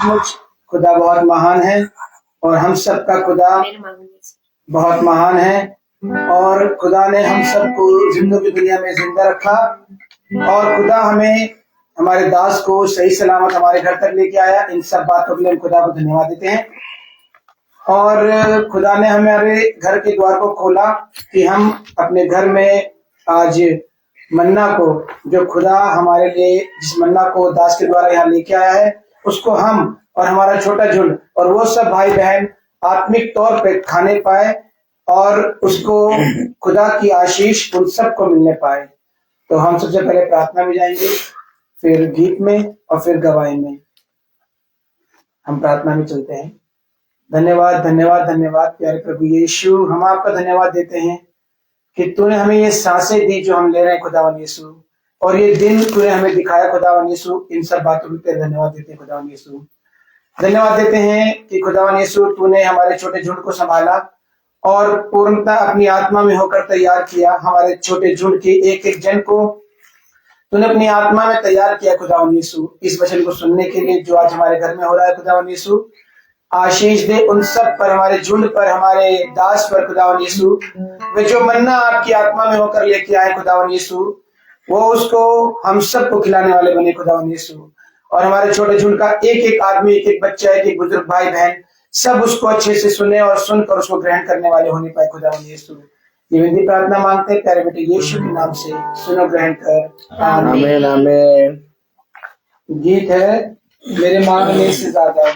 मुझ खुदा बहुत महान है और हम सबका खुदा बहुत महान है और खुदा ने हम सबको जिंदों की दुनिया में जिंदा रखा और खुदा हमें हमारे दास को सही सलामत हमारे घर तक लेके आया। इन सब बातों के लिए हम खुदा को धन्यवाद देते हैं और खुदा ने हमारे घर के द्वार को खोला कि हम अपने घर में आज मन्ना को, जो खुदा हमारे लिए जिस मन्ना को दास के द्वारा यहाँ लेके आया है, उसको हम और हमारा छोटा झुंड और वो सब भाई बहन आत्मिक तौर पे खाने पाए और उसको खुदा की आशीष उन सबको मिलने पाए। तो हम सबसे पहले प्रार्थना में जाएंगे, फिर गीत में और फिर गवाही में। हम प्रार्थना में चलते हैं। धन्यवाद धन्यवाद धन्यवाद प्यारे प्रभु यीशु, हम आपका धन्यवाद देते हैं कि तूने हमें ये सांसें दी जो हम ले रहे हैं खुदावन यीशु, और ये दिन तूने हमें दिखाया खुदावन यीशु। इन सब बातों के लिए धन्यवाद देते हैं खुदावन यीशु। धन्यवाद देते हैं कि खुदावन यीशु तूने हमारे छोटे झुंड को संभाला और पूर्णता अपनी आत्मा में होकर तैयार किया। हमारे छोटे झुंड के एक एक जन को तूने अपनी आत्मा में तैयार किया खुदावन यीशु, इस वचन को सुनने के लिए जो आज हमारे घर में हो रहा है। खुदावन यीशु आशीष दे उन सब पर, हमारे झुंड पर, हमारे दास पर खुदावन यीशु। वे जो मन्ना आपकी आत्मा में होकर लेके आए खुदावन यीशु, वो उसको हम सबको खिलाने वाले बने खुदावन यीशु। और हमारे छोटे झुंड का एक एक आदमी, एक एक बच्चा, एक एक बुजुर्ग भाई बहन सब उसको अच्छे से सुने और सुनकर उसको ग्रहण करने वाले होने पाए खुदावन यीशु। ये विनती प्रार्थना मांगते हैं प्यारे बेटे यीशु के नाम से, सुनो ग्रहण कर, आमीन आमीन। गीत है मेरे मांगने से ज्यादा।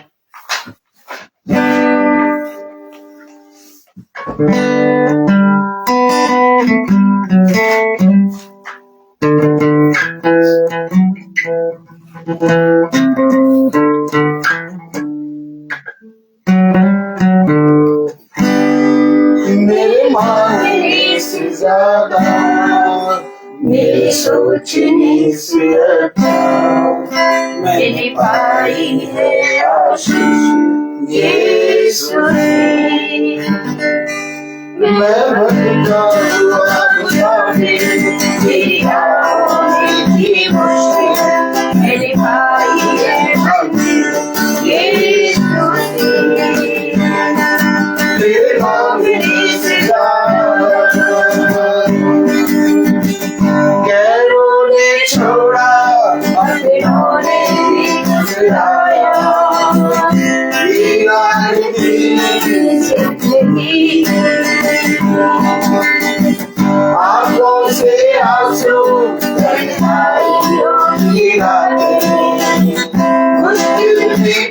मेरे मांगने से ज्यादा, मेरे सोचने से अच्छा मैंने पाई है आशीष यीशु ने। मैं भटका हुआ मुसाफिर, तेरी आँखों की मुश्किल मैंने पाई है मंजिल यीशु ने। तेरे मांगने से ज्यादा गैरों ने छोड़ा, अपनों ने भी मुस्कुराया। आंखों से आंसू मुश्किल में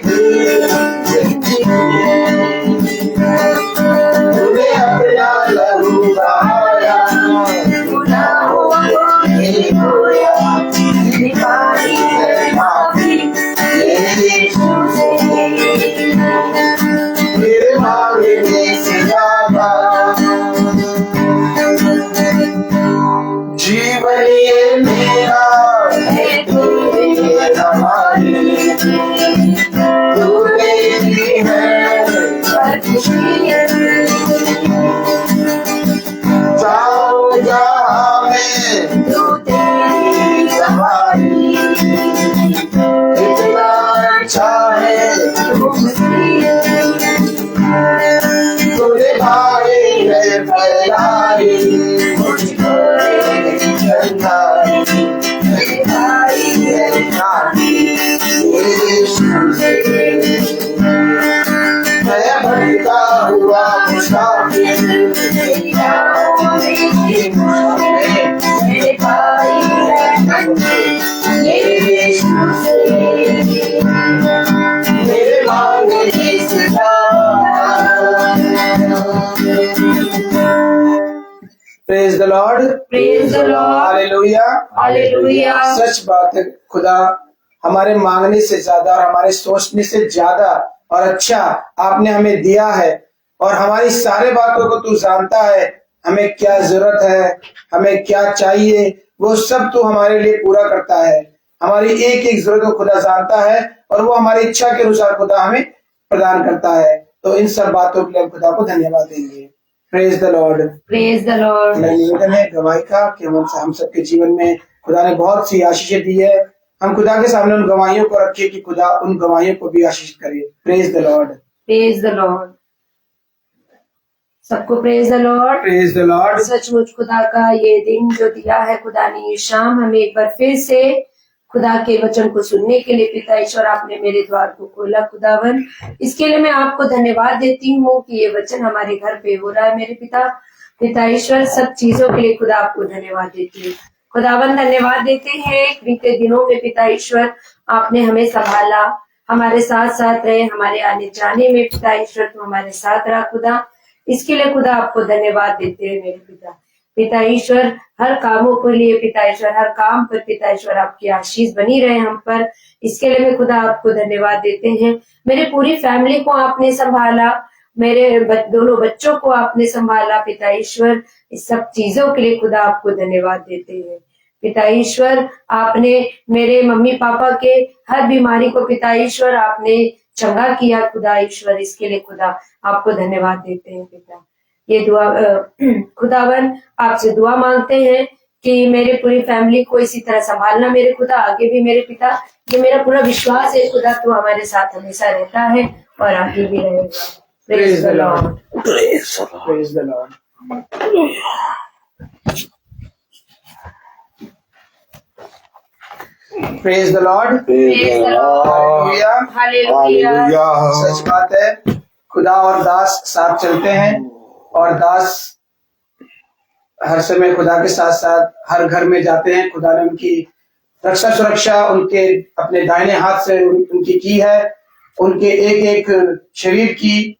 तूने अपना लहू बहाया, गुनाहों को धोया, निकाली है माफी यीशु से। तेरे मांगने से ज्यादा जीवन ये मेरा है, तूने हमारी तूने दी है जाओ जहाँ में तू तेरी सवारी, इतना अच्छा है तूने भाई है फैलाई मुझको चंदाई, भाई है नानी यीशु से। मैं भटका हुआ मुसाफिर, तेरी आँखों की मुश्किल मेरे भाई है मंजिल यीशु से। मेरे मांगने से praise the lord, praise the lord, hallelujah hallelujah. सच बात है, खुदा हमारे मांगने से ज्यादा और हमारे सोचने से ज्यादा और अच्छा आपने हमें दिया है और हमारी सारे बातों को तू जानता है। हमें क्या जरूरत है, हमें क्या चाहिए, वो सब तू हमारे लिए पूरा करता है। हमारी एक एक जरूरत को खुदा जानता है और वो हमारी इच्छा के अनुसार खुदा हमें प्रदान करता है। तो इन सब बातों के लिए खुदा को धन्यवाद देंगे। Praise the lord, praise the Lord. निवेदन है गवाही का कि हम सबके जीवन में खुदा ने बहुत सी आशीषें दी है। हम खुदा के सामने उन गवाहियों को रखें कि खुदा उन गवाहियों को भी आशीष करे। Praise the lord, praise the lord. सबको praise the lord, praise the lord. सचमुच खुदा का ये दिन जो दिया है खुदा ने, ये शाम हमें एक बार फिर से खुदा के वचन को सुनने के लिए पिता ईश्वर आपने मेरे द्वार को खोला खुदावन, इसके लिए मैं आपको धन्यवाद देती हूँ कि ये वचन हमारे घर पे हो रहा है मेरे पिता ईश्वर। सब चीजों के लिए खुदा आपको धन्यवाद देती हूँ खुदावन। धन्यवाद देते हैं बीते दिनों में पिता ईश्वर आपने हमें संभाला, हमारे साथ साथ रहे, हमारे आने जाने में पिता ईश्वर तो हमारे साथ रहा खुदा, इसके लिए खुदा आपको धन्यवाद देते हैं मेरे पिता ईश्वर। हर कामों के लिए पिता ईश्वर, हर काम पर पिता ईश्वर आपकी आशीष बनी रहे हम पर, इसके लिए मैं खुदा आपको धन्यवाद देते हैं। मेरे पूरी फैमिली को आपने संभाला, मेरे दोनों बच्चों को आपने संभाला पिता ईश्वर, इस सब चीजों के लिए खुदा आपको धन्यवाद देते हैं पिता ईश्वर। आपने मेरे मम्मी पापा के हर बीमारी को पिता ईश्वर आपने चंगा किया खुदा ईश्वर, इसके लिए खुदा आपको धन्यवाद देते हैं पिता। ये दुआ खुदावन आपसे दुआ मांगते हैं कि मेरे पूरी फैमिली को इसी तरह संभालना मेरे खुदा, आगे भी मेरे पिता। ये मेरा पूरा विश्वास है खुदा तो हमारे साथ हमेशा रहता है और आगे भी रहेगा। Praise the lord, praise the lord. Praise the lord, praise the lord, hallelujah. सच बात है, खुदा और दास साथ चलते हैं और दास हर समय खुदा के साथ साथ हर घर में जाते हैं। खुदा ने उनकी रक्षा सुरक्षा उनके अपने दाहिने हाथ से उनकी की है, उनके एक एक शरीर की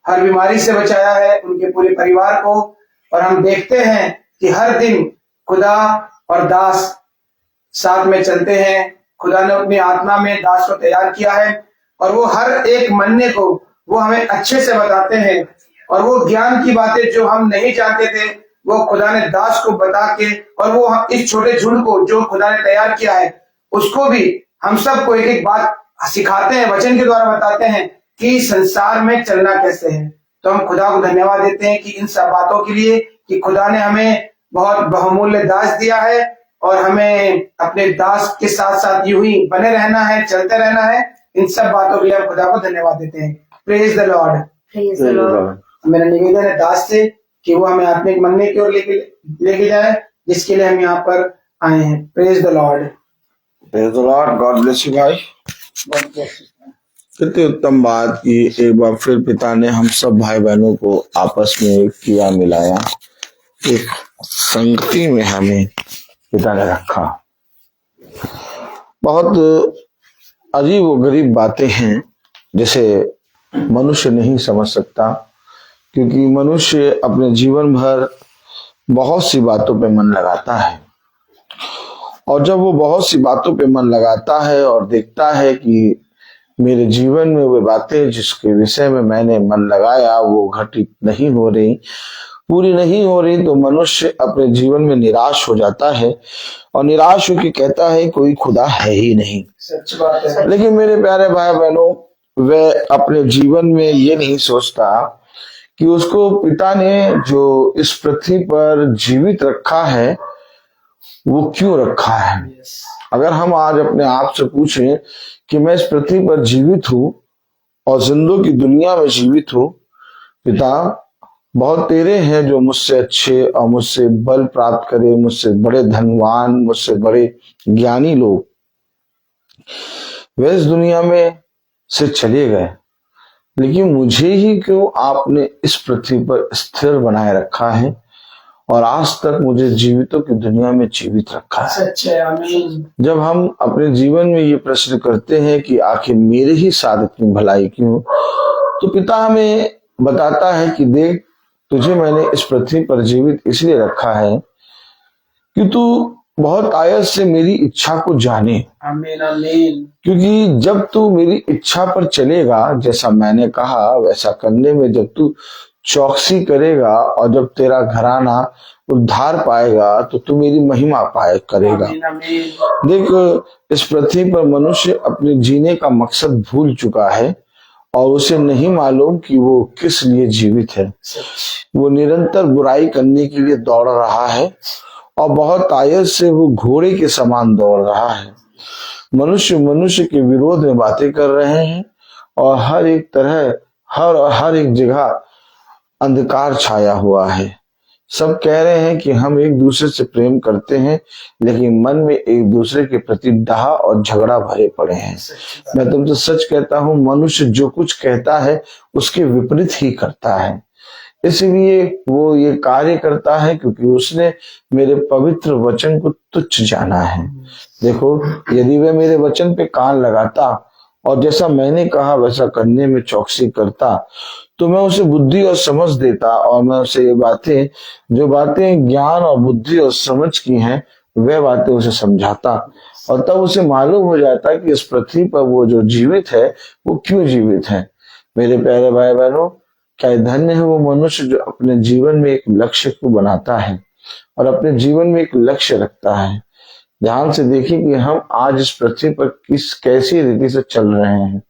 हर बीमारी से बचाया है, उनके पूरे परिवार को। और हम देखते हैं कि हर दिन खुदा और दास साथ में चलते हैं। खुदा ने अपनी आत्मा में दास को तैयार किया है और वो हर एक मन्ने को वो हमें अच्छे से बताते हैं, और वो ज्ञान की बातें जो हम नहीं जानते थे वो खुदा ने दास को बता के, और वो इस छोटे झुंड को जो खुदा ने तैयार किया है उसको भी हम सबको एक एक बात सिखाते हैं, वचन के द्वारा बताते हैं कि संसार में चलना कैसे है। तो हम खुदा को धन्यवाद देते हैं कि इन सब बातों के लिए कि खुदा ने हमें बहुत बहुमूल्य दास दिया है और हमें अपने दास के साथ साथ यूं ही बने रहना है, चलते रहना है। इन सब बातों के लिए हम खुदा को धन्यवाद देते हैं। Praise the lord, praise the Lord. मेरा निवेदन है दास से कि वो हमें आत्मिक मनने की ओर लेके जाए, जिसके लिए हम यहाँ पर आए हैं। Praise the lord, praise the Lord. God bless you भाई। कितनी उत्तम बात कि एक बार फिर पिता ने हम सब भाई बहनों को आपस में किया, मिलाया, एक संगति में हमें पिता ने रखा। बहुत अजीब व गरीब बातें हैं जिसे मनुष्य नहीं समझ सकता, क्योंकि मनुष्य अपने जीवन भर बहुत सी बातों पे मन लगाता है, और जब वो बहुत सी बातों पे मन लगाता है और देखता है कि मेरे जीवन में वो बातें जिसके विषय में मैंने मन लगाया वो घटित नहीं हो रही, पूरी नहीं हो रही, तो मनुष्य अपने जीवन में निराश हो जाता है और निराश होकर कहता है कोई खुदा है ही नहीं। सच बात है। लेकिन मेरे प्यारे भाई बहनों, वह अपने जीवन में ये नहीं सोचता कि उसको पिता ने जो इस पृथ्वी पर जीवित रखा है वो क्यों रखा है। अगर हम आज अपने आप से पूछें कि मैं इस पृथ्वी पर जीवित हूं और जिंदों की दुनिया में जीवित हूं, पिता बहुत तेरे हैं जो मुझसे अच्छे और मुझसे बल प्राप्त करे, मुझसे बड़े धनवान, मुझसे बड़े ज्ञानी लोग वे इस दुनिया में से चले गए, लेकिन मुझे ही क्यों आपने इस पृथ्वी पर स्थिर बनाए रखा है और आज तक मुझे जीवितों की दुनिया में जीवित रखा है। सच है, आमीन। जब हम अपने जीवन में ये प्रश्न करते हैं कि आखिर मेरे ही साथ इतनी भलाई क्यों, तो पिता हमें बताता है कि देख, तुझे मैंने इस पृथ्वी पर जीवित इसलिए रखा है कि तू बहुत आयत से मेरी इच्छा को जाने। आमीन, आमीन। क्योंकि जब तू मेरी इच्छा पर चलेगा, जैसा मैंने कहा वैसा करने में जब तू चौकसी करेगा और जब तेरा घराना उद्धार पाएगा तो तू मेरी महिमा पाए करेगा। आमीन, आमीन। देख, इस पृथ्वी पर मनुष्य अपने जीने का मकसद भूल चुका है और उसे नहीं मालूम कि वो किस लिए जीवित है। वो निरंतर बुराई करने के लिए दौड़ रहा है और बहुत आयत से वो घोड़े के समान दौड़ रहा है। मनुष्य मनुष्य के विरोध में बातें कर रहे हैं और हर एक तरह हर एक जगह अंधकार छाया हुआ है। सब कह रहे हैं कि हम एक दूसरे से प्रेम करते हैं, लेकिन मन में एक दूसरे के प्रति डाह और झगड़ा भरे पड़े हैं। मैं तुमसे सच कहता हूं, मनुष्य जो कुछ कहता है उसके विपरीत ही करता है, इसलिए वो ये कार्य करता है क्योंकि उसने मेरे पवित्र वचन को तुच्छ जाना है। देखो, यदि वह मेरे वचन पे कान लगाता और जैसा मैंने कहा वैसा करने में चौकसी करता, तो मैं उसे बुद्धि और समझ देता और मैं उसे ये जो बातें ज्ञान और बुद्धि और समझ की हैं, वह बातें उसे समझाता, और तब उसे मालूम हो जाता कि इस पृथ्वी पर वो जो जीवित है वो क्यों जीवित है। मेरे प्यारे भाई बहनों, क्या धन्य है वो मनुष्य जो अपने जीवन में एक लक्ष्य को बनाता है और अपने जीवन में एक लक्ष्य रखता है। ध्यान से देखिए कि हम आज इस पृथ्वी पर कैसी रीति से चल रहे हैं।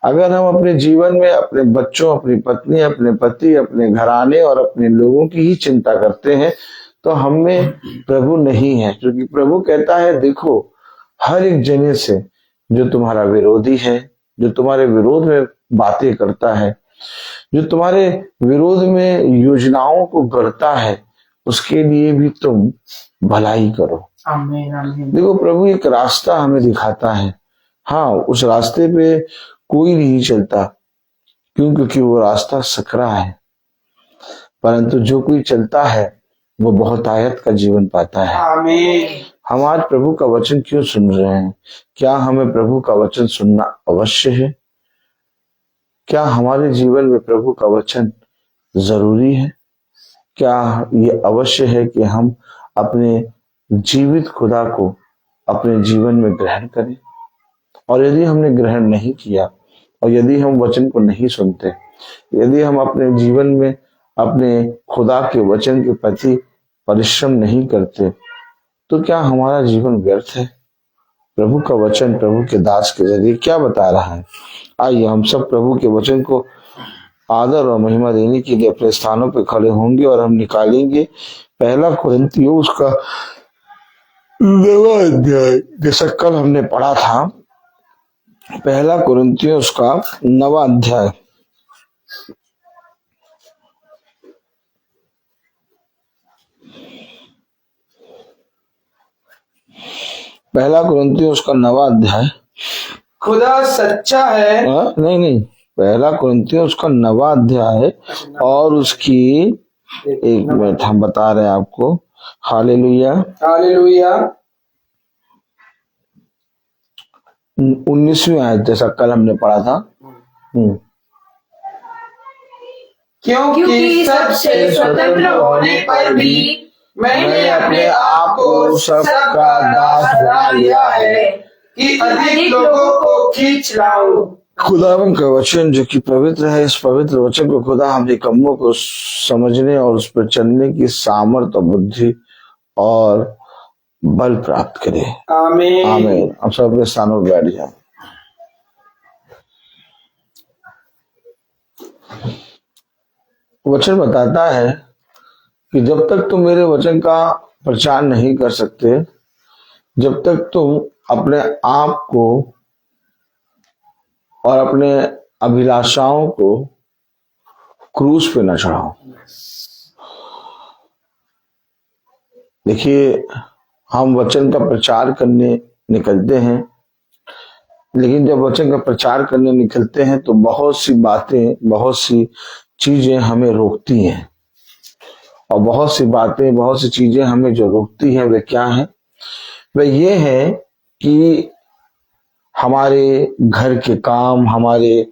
अगर हम अपने जीवन में अपने बच्चों, अपनी पत्नी, अपने पति, अपने घराने और अपने लोगों की ही चिंता करते हैं तो हमें प्रभु नहीं है, क्योंकि प्रभु कहता है, देखो हर एक जने से जो तुम्हारा विरोधी है, जो तुम्हारे विरोध में बातें करता है, जो तुम्हारे विरोध में योजनाओं को गढ़ता है, उसके लिए भी तुम भलाई करो। आमीन आमीन। देखो, प्रभु एक रास्ता हमें दिखाता है। हाँ, उस रास्ते पे कोई नहीं चलता, क्योंकि वो रास्ता सकरा है, परंतु जो कोई चलता है वो बहुत आयत का जीवन पाता है। आमीन। हम आज प्रभु का वचन क्यों सुन रहे हैं? क्या हमें प्रभु का वचन सुनना अवश्य है? क्या हमारे जीवन में प्रभु का वचन जरूरी है? क्या ये अवश्य है कि हम अपने जीवित खुदा को अपने जीवन में ग्रहण करें? और यदि हमने ग्रहण नहीं किया और यदि हम वचन को नहीं सुनते, यदि हम अपने जीवन में अपने खुदा के वचन के प्रति परिश्रम नहीं करते, तो क्या हमारा जीवन व्यर्थ है? प्रभु का वचन प्रभु के दास के जरिए क्या बता रहा है? आइए हम सब प्रभु के वचन को आदर और महिमा देने के लिए अपने स्थानों पर खड़े होंगे और हम निकालेंगे पहला कुरिन्थियों उसका 9वां अध्याय, जैसा कल हमने पढ़ा था। पहला कुरिन्थियों उसका 9वां अध्याय। पहला कुरिन्थियों उसका 9वां अध्याय। खुदा सच्चा है। नहीं, पहला कुरिन्थियों उसका 9वां अध्याय और उसकी 1 मिनट हम बता रहे हैं आपको। Hallelujah hallelujah. 19वीं आयत, जैसा कल हमने पढ़ा था। क्योंकि सबसे स्वतंत्र होने पर भी मैंने अपने आप को सबका दास बना लिया है कि अधिक लोगों को खींच लाऊं। खुदावन का वचन जो कि पवित्र है, इस पवित्र वचन को खुदा हम निकम्मों को समझने और उस पर चलने की सामर्थ और बुद्धि और बल प्राप्त करे। आमीन आमीन। अब सब अपने स्थानों पर बैठ जाए। वचन बताता है कि जब तक तुम मेरे वचन का प्रचार नहीं कर सकते, जब तक तुम अपने आप को और अपने अभिलाषाओं को क्रूस पे न चढ़ाओ। देखिए, हम वचन का प्रचार करने निकलते हैं, लेकिन जब वचन का प्रचार करने निकलते हैं तो बहुत सी बातें, बहुत सी चीजें हमें रोकती हैं। और बहुत सी बातें, बहुत सी चीजें हमें जो रोकती हैं वे क्या हैं? वे ये है कि हमारे घर के काम, हमारे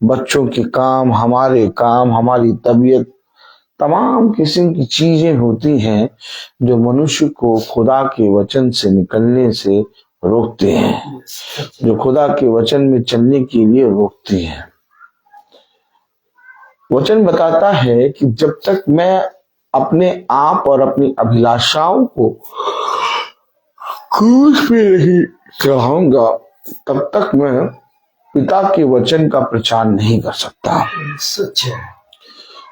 बच्चों के काम, हमारे काम, हमारी तबीयत, तमाम किस्म की चीजें होती हैं जो मनुष्य को खुदा के वचन से निकलने से रोकते हैं, जो खुदा के वचन में चलने के लिए रोकती हैं। वचन बताता है कि जब तक मैं अपने आप और अपनी अभिलाषाओं को क्रूस पे नहीं चढ़ाऊंगा, तब तक मैं पिता के वचन का प्रचार नहीं कर सकता। सच है।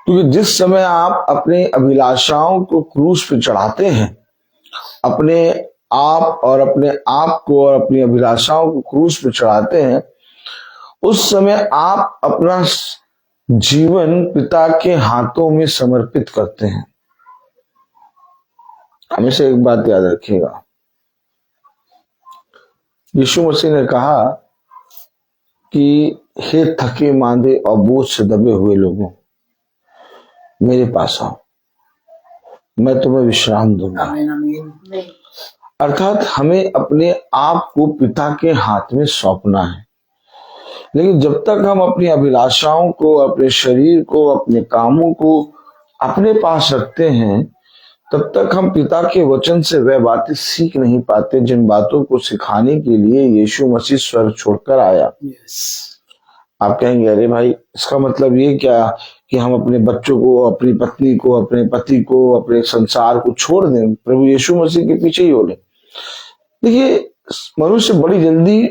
क्योंकि जिस समय आप अपने अभिलाषाओं को क्रूस पे चढ़ाते हैं, अपने आप और अपने आप को और अपनी अभिलाषाओं को क्रूस पे चढ़ाते हैं, उस समय आप अपना जीवन पिता के हाथों में समर्पित करते हैं। हमेशा एक बात याद रखिएगा, यीशु मसीह ने कहा कि हे थके मांदे और बोझ से दबे हुए लोगों, मेरे पास आओ, मैं तुम्हें विश्राम दूंगा। अर्थात हमें अपने आप को पिता के हाथ में सौंपना है। लेकिन जब तक हम अपनी अभिलाषाओं को, अपने शरीर को, अपने कामों को अपने पास रखते हैं, तब तक हम पिता के वचन से वह बातें सीख नहीं पाते जिन बातों को सिखाने के लिए यीशु मसीह स्वर्ग छोड़कर आया। आप कहेंगे, अरे भाई इसका मतलब ये क्या कि हम अपने बच्चों को, अपनी पत्नी को, अपने पति को, अपने संसार को छोड़ दें, प्रभु यीशु मसीह के पीछे ही हो लें? देखिए, मनुष्य बड़ी जल्दी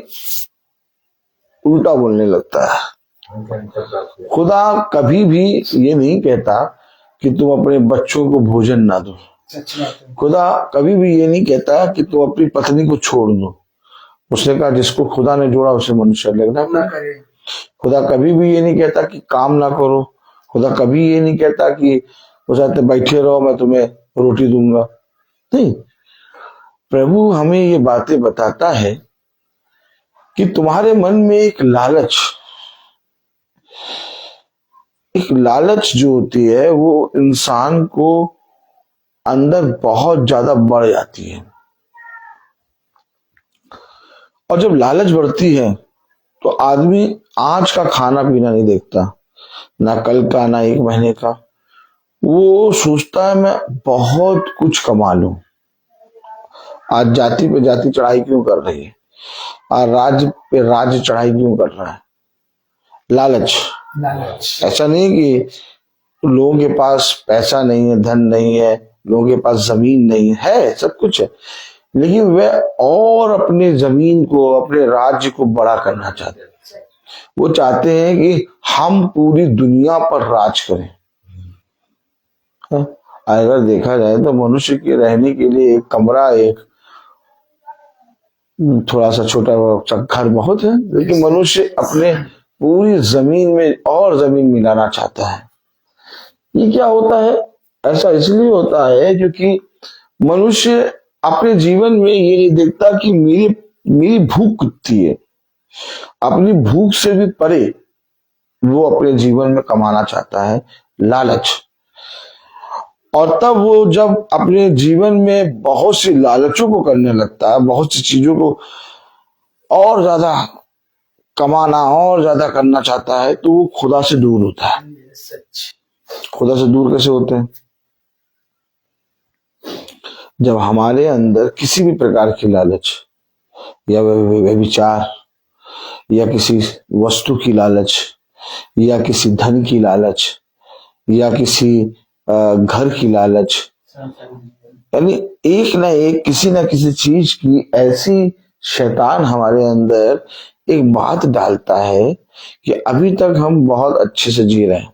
उल्टा बोलने लगता है। खुदा कभी भी ये नहीं कहता कि तुम अपने बच्चों को भोजन ना दो। खुदा कभी भी ये नहीं कहता कि तुम अपनी पत्नी को छोड़ दो। उसने कहा जिसको खुदा ने जोड़ा उसे मनुष्य अलग ना करे। खुदा कभी भी ये नहीं कहता कि काम ना करो। खुदा कभी ये नहीं कहता कि उसे बैठे रहो, मैं तुम्हें रोटी दूंगा। नहीं, प्रभु हमें ये बातें बताता है कि तुम्हारे मन में एक लालच जो होती है वो इंसान को अंदर बहुत ज्यादा बढ़ जाती है। और जब लालच बढ़ती है तो आदमी आज का खाना पीना नहीं देखता, ना कल का, ना एक महीने का। वो सोचता है मैं बहुत कुछ कमा लूं। आज जाति पे जाति चढ़ाई क्यों कर रही है, और राज्य पे राज्य चढ़ाई क्यों कर रहा है? लालच। ऐसा नहीं कि लोगों के पास पैसा नहीं है, धन नहीं है, लोगों के पास जमीन नहीं है, सब कुछ है, लेकिन वे और अपने जमीन को, अपने राज्य को बड़ा करना चाहते हैं। वो चाहते हैं कि हम पूरी दुनिया पर राज करें। अगर देखा जाए तो मनुष्य के रहने के लिए एक कमरा, एक थोड़ा सा छोटा घर बहुत है, लेकिन मनुष्य अपने पूरी जमीन में और जमीन मिलाना चाहता है। ये क्या होता है? ऐसा इसलिए होता है क्योंकि मनुष्य अपने जीवन में ये नहीं देखता कि मेरी भूख कितनी है। अपनी भूख से भी परे वो अपने जीवन में कमाना चाहता है, लालच। और तब वो जब अपने जीवन में बहुत सी लालचों को करने लगता है, बहुत सी चीजों को और ज्यादा कमाना, और ज्यादा करना चाहता है, तो वो खुदा से दूर होता है। खुदा से दूर कैसे होते हैं? जब हमारे अंदर किसी भी प्रकार की लालच, या व्यभिचार, या किसी वस्तु की लालच, या किसी धन की लालच, या किसी घर की लालच, यानी एक ना एक किसी ना किसी चीज की ऐसी शैतान हमारे अंदर एक बात डालता है कि अभी तक हम बहुत अच्छे से जी रहे हैं,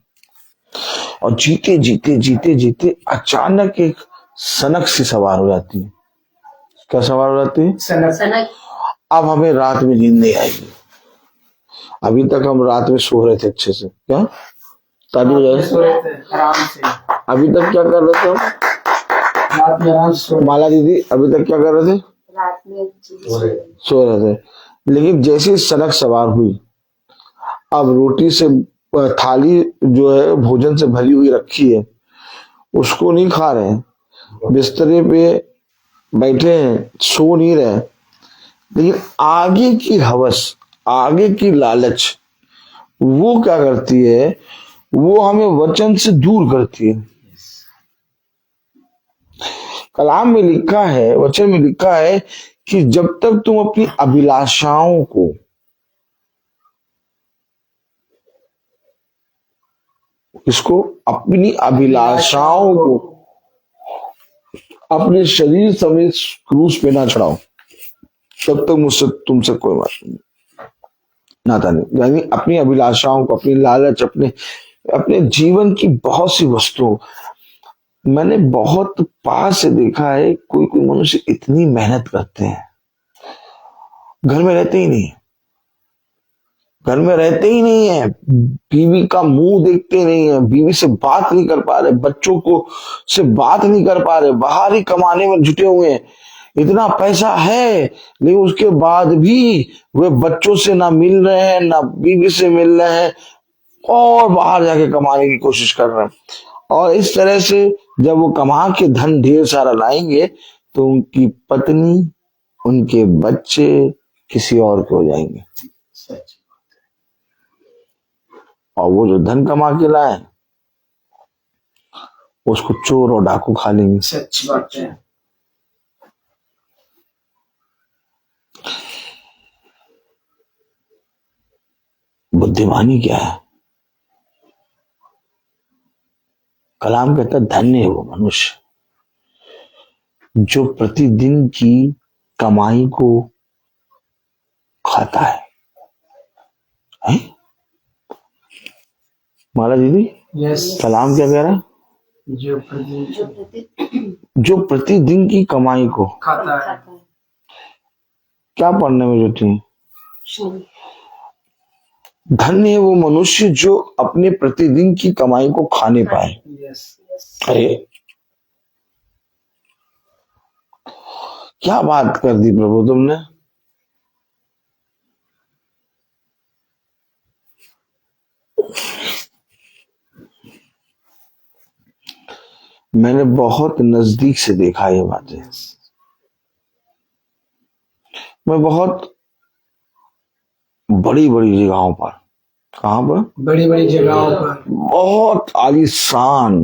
और जीते जीते जीते जीते अचानक एक सनक सी सवार हो जाती है। क्या सवार हो जाती है? सनक। अब हमें रात में नींद नहीं आएगी। अभी तक हम रात में सो रहे थे अच्छे से, क्या ताली बजा रहे थे आराम से। अभी तक क्या कर रहे थे हम? रात में आराम से। माला दीदी अभी तक क्या कर रहे थे? रात में सो रहे थे। लेकिन जैसे सनक सवार हुई, अब रोटी से थाली जो है भोजन से भरी हुई रखी है, उसको नहीं खा रहे हैं, बिस्तरे पे बैठे हैं, सो नहीं रहे, लेकिन आगे की हवस, आगे की लालच वो क्या करती है? वो हमें वचन से दूर करती है। कलाम में लिखा है, वचन में लिखा है कि जब तक तुम अपनी अभिलाषाओं को, इसको अपनी अभिलाषाओं को अपने शरीर समेत क्रूस पे ना चढ़ाओ, तब तक मुझसे तुमसे कोई बात नहीं, नाता नहीं। यानी अपनी अभिलाषाओं को, अपनी लालच, अपने जीवन की बहुत सी वस्तुओं, मैंने बहुत पास से देखा है, कोई कोई मनुष्य इतनी मेहनत करते हैं, घर में रहते ही नहीं, घर में रहते ही नहीं है, बीवी का मुंह देखते नहीं है, बीवी से बात नहीं कर पा रहे, बच्चों को से बात नहीं कर पा रहे, बाहर ही कमाने में जुटे हुए हैं। इतना पैसा है लेकिन उसके बाद भी वे बच्चों से ना मिल रहे हैं, ना बीवी से मिल रहे हैं, और बाहर जाके कमाने की कोशिश कर रहे हैं। और इस तरह से जब वो कमा के धन ढेर सारा लाएंगे तो उनकी पत्नी, उनके बच्चे किसी और के हो जाएंगे, और वो जो धन कमा के लाए उसको चोर और डाकू खा लेंगे। सच बात है। बुद्धिमानी क्या है? कलाम कहता है धन्य है वो मनुष्य जो प्रतिदिन की कमाई को खाता है? माला दीदी, यस, कलाम क्या कह रहा है? जो प्रतिदिन की कमाई को खाता है। क्या पढ़ने में जो थी? धन्य है वो मनुष्य जो अपने प्रतिदिन की कमाई को खाने पाए। यस, अरे क्या बात कर दी प्रभु तुमने। मैंने बहुत नजदीक से देखा ये बातें। मैं बहुत बड़ी बड़ी जगहों पर, कहां पर? बड़ी बड़ी जगहों पर, बहुत आलीशान,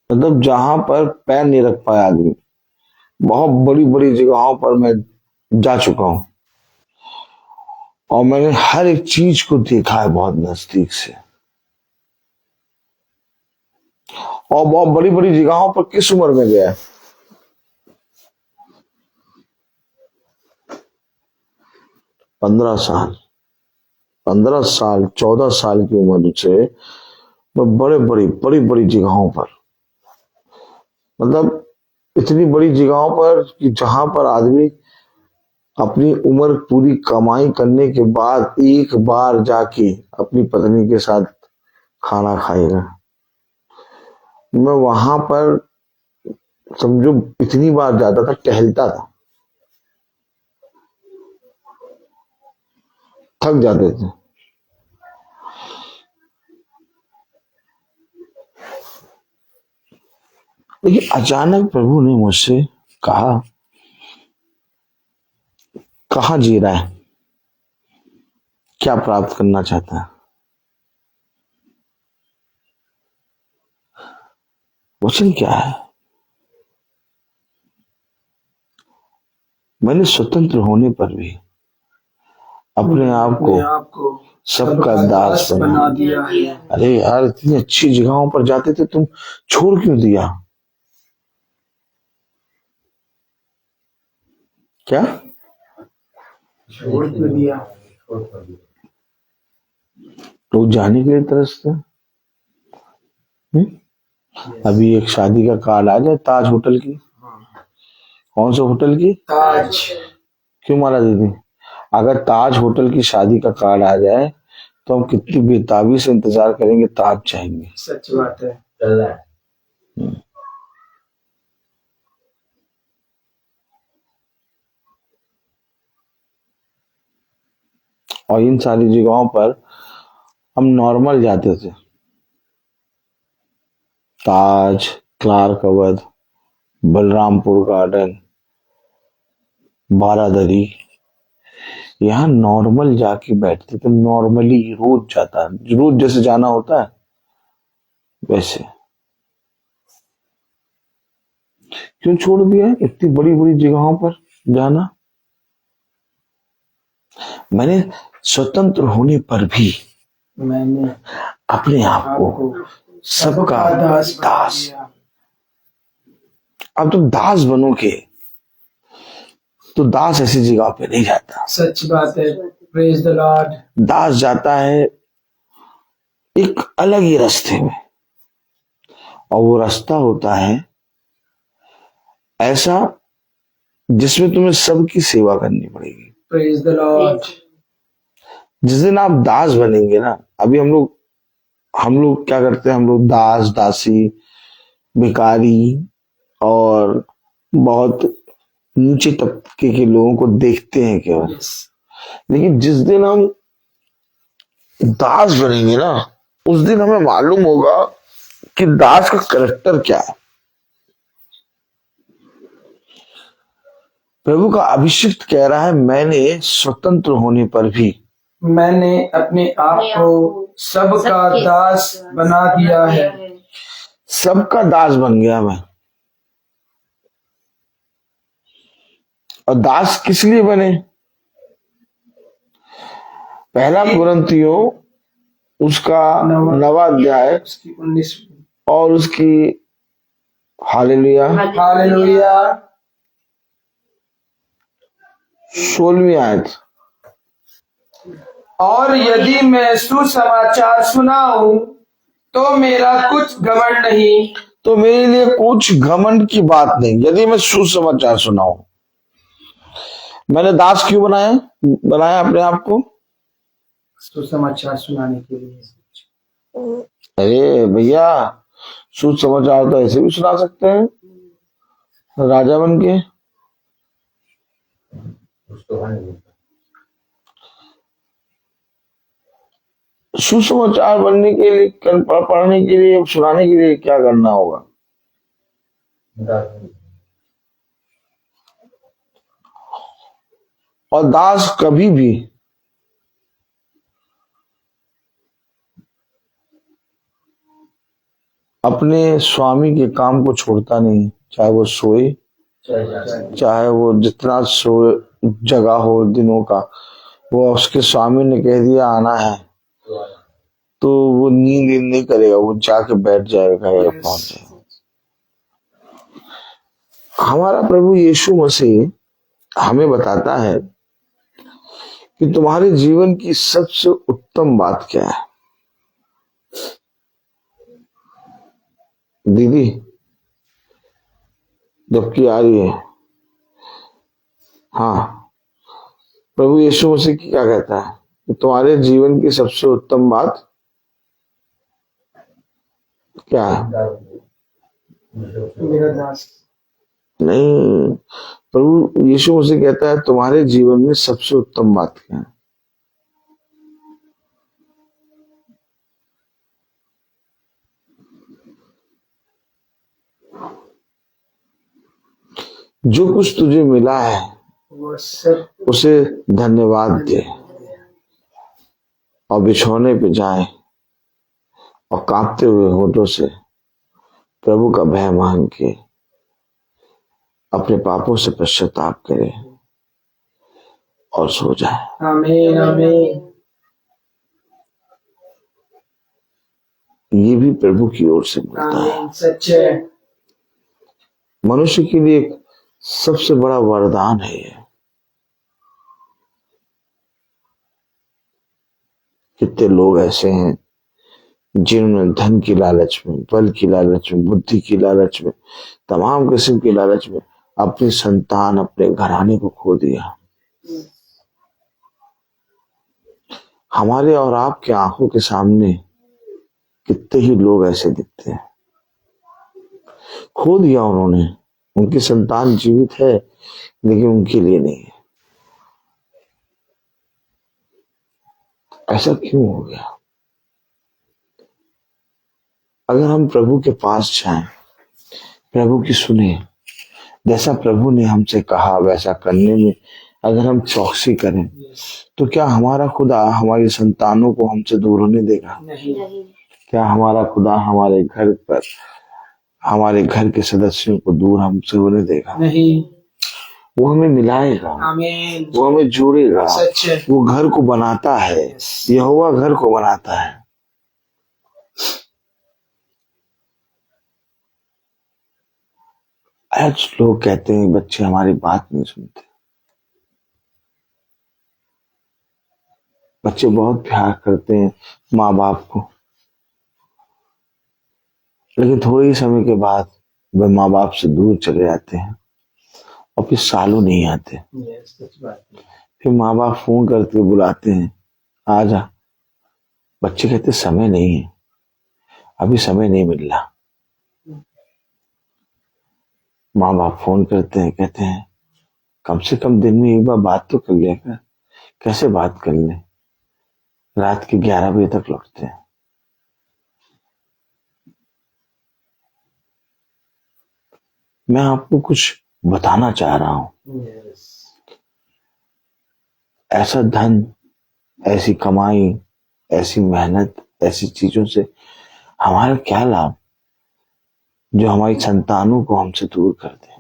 मतलब जहां पर पैर नहीं रख पाया आदमी, बहुत बड़ी बड़ी जगहों पर मैं जा चुका हूं, और मैंने हर एक चीज को देखा है बहुत नजदीक से। और बहुत बड़ी बड़ी जगहों पर किस उम्र में गया? 15 साल, 14 साल की उम्र से मैं बड़ी बड़ी जगहों पर, मतलब इतनी बड़ी जगहों पर कि जहां पर आदमी अपनी उम्र पूरी कमाई करने के बाद एक बार जाके अपनी पत्नी के साथ खाना खाएगा। मैं वहां पर समझो इतनी बार जाता था, टहलता था, थक जाते थे। लेकिन अचानक प्रभु ने मुझसे कहा, कहाँ जी रहा है, क्या प्राप्त करना चाहता है? वचन क्या है? मैंने स्वतंत्र होने पर भी अपने आप को सबका दास बना दिया है। अरे यार, इतनी अच्छी जगहों पर जाते थे, तुम छोड़ क्यों दिया? क्या छोड़ क्यों दिया? लोग जाने के लिए तरसते हैं। अभी एक शादी का कार्ड आ जाए ताज होटल की, कौन से होटल की? ताज। क्यों माला दीदी? अगर ताज होटल की शादी का कार्ड आ जाए तो हम कितनी बेताबी से इंतजार करेंगे, ताज चाहेंगे। सच बात है। और इन सारी जगहों पर हम नॉर्मल जाते थे, ताज, क्लार्क अवध, बलरामपुर गार्डन, बारादरी, यहाँ नॉर्मल जाके बैठते थे, नॉर्मली रोज जाता, रोज जैसे जाना होता है वैसे। क्यों छोड़ दिया इतनी बड़ी बड़ी जगहों पर जाना? मैंने स्वतंत्र होने पर भी मैंने अपने आप को सबका दास। अब तुम दास बनोगे तो दास ऐसी जगह पे नहीं जाता। सच बात है। Praise the Lord. दास जाता है एक अलग ही रास्ते में, और वो रास्ता होता है ऐसा जिसमें तुम्हें सबकी सेवा करनी पड़ेगी। Praise the Lord. जिस दिन आप दास बनेंगे ना, अभी हम लोग क्या करते हैं, हम लोग दास दासी भिखारी और बहुत नीचे तबके के लोगों को देखते हैं केवल। Yes. लेकिन जिस दिन हम दास बनेंगे ना, उस दिन हमें मालूम होगा कि दास का करैक्टर क्या है। प्रभु का अभिषिक्त कह रहा है, मैंने स्वतंत्र होने पर भी मैंने अपने आप को सबका दास बना दिया है। सबका दास बन गया मैं। और दास किस लिए बने? पहला कुरिन्थियों उसका 9वां अध्याय उसकी 19 और उसकी हालेलुया हालेलुया 16वीं आयत। और यदि मैं सुसमाचार सुनाऊं तो मेरा कुछ घमंड नहीं। तो मेरे लिए कुछ घमंड की बात नहीं यदि मैं सुसमाचार सुनाऊं। मैंने दास क्यों बनाया अपने आप को? सुसमाचार सुनाने के लिए। अरे भैया, सुसमाचार तो ऐसे भी सुना सकते हैं राजा बन के। सुसमाचार बनने के लिए, पढ़ने के लिए, सुनाने के लिए क्या करना होगा? और दास कभी भी अपने स्वामी के काम को छोड़ता नहीं, चाहे वो सोए, चाहे वो जितना सोए जगह हो दिनों का। वो उसके स्वामी ने कह दिया आना है तो वो नींद नहीं करेगा, वो जाके बैठ जाएगा या पहुंच जाएगा। हमारा प्रभु यीशु मसीह हमें बताता है कि तुम्हारे जीवन की सबसे उत्तम बात क्या है। दीदी जबकि आ रही है, हाँ, प्रभु यीशु मसीह की क्या कहता है कि तुम्हारे जीवन की सबसे उत्तम बात क्या है? मेरा दास नहीं, प्रभु यीशु मसीह कहता है तुम्हारे जीवन में सबसे उत्तम बात क्या है? जो कुछ तुझे मिला है वो सब उसे धन्यवाद दे और बिछौने पे जाए और कांपते हुए होठों से प्रभु का भय मांग के अपने पापों से पश्चाताप करे और सो जाए। आमीन आमीन। ये भी प्रभु की ओर से मिलता है। आमीन, सच्चे मनुष्य के लिए एक सबसे बड़ा वरदान है ये। कितने लोग ऐसे हैं जिन्होंने धन की लालच में, बल की लालच में, बुद्धि की लालच में, तमाम किस्म की लालच में अपनी संतान, अपने घराने को खो दिया। हमारे और आपके आंखों के सामने कितने ही लोग ऐसे दिखते हैं, खो दिया उन्होंने। उनकी संतान जीवित है लेकिन उनके लिए नहीं है। ऐसा क्यों हो गया? अगर हम प्रभु के पास जाएं, प्रभु की सुने, जैसा प्रभु ने हमसे कहा वैसा करने में अगर हम चौकसी करें, तो क्या हमारा खुदा हमारी संतानों को हमसे दूर होने देगा? नहीं। क्या हमारा खुदा हमारे घर पर, हमारे घर के सदस्यों को दूर हमसे होने देगा? नहीं। वो हमें मिलाएगा, आमीन, वो हमें जोड़ेगा। सच्चे वो घर को बनाता है, यहोवा घर को बनाता है। आज लोग कहते हैं बच्चे हमारी बात नहीं सुनते। बच्चे बहुत प्यार करते हैं माँ बाप को, लेकिन थोड़े ही समय के बाद वे माँ बाप से दूर चले जाते हैं और फिर सालों नहीं आते। सच बात है। फिर माँ बाप फोन करके बुलाते हैं, आ जा। बच्चे कहते समय नहीं है, अभी समय नहीं मिल रहा। माँ बाप फोन करते हैं, कहते हैं कम से कम दिन में एक बार बात तो कर लिया कर। कैसे बात कर ले? रात के 11 बजे तक लौटते हैं। मैं आपको कुछ बताना चाह रहा हूं। ऐसा धन, ऐसी कमाई, ऐसी मेहनत, ऐसी चीजों से हमारा क्या लाभ जो हमारी संतानों को हमसे दूर कर दे,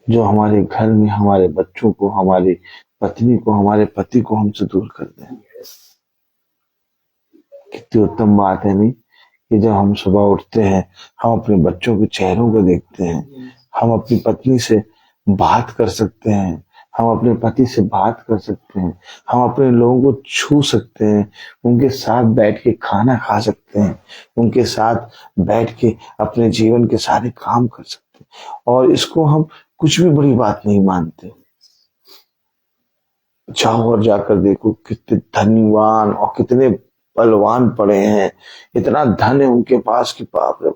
जो हमारे घर में हमारे बच्चों को, हमारी पत्नी को, हमारे पति को हमसे दूर कर दे। कितनी उत्तम बात है नहीं कि जब हम सुबह उठते हैं, हम अपने बच्चों के चेहरों को देखते हैं, हम अपनी पत्नी से बात कर सकते हैं, हम अपने पति से बात कर सकते हैं, हम अपने लोगों को छू सकते हैं, उनके साथ बैठ के खाना खा सकते हैं, उनके साथ बैठ के अपने जीवन के सारे काम कर सकते हैं। और इसको हम कुछ भी बड़ी बात नहीं मानते। जाओ और जाकर देखो कितने धनवान और कितने बलवान पड़े हैं, इतना धन है उनके पास कि बाप रे,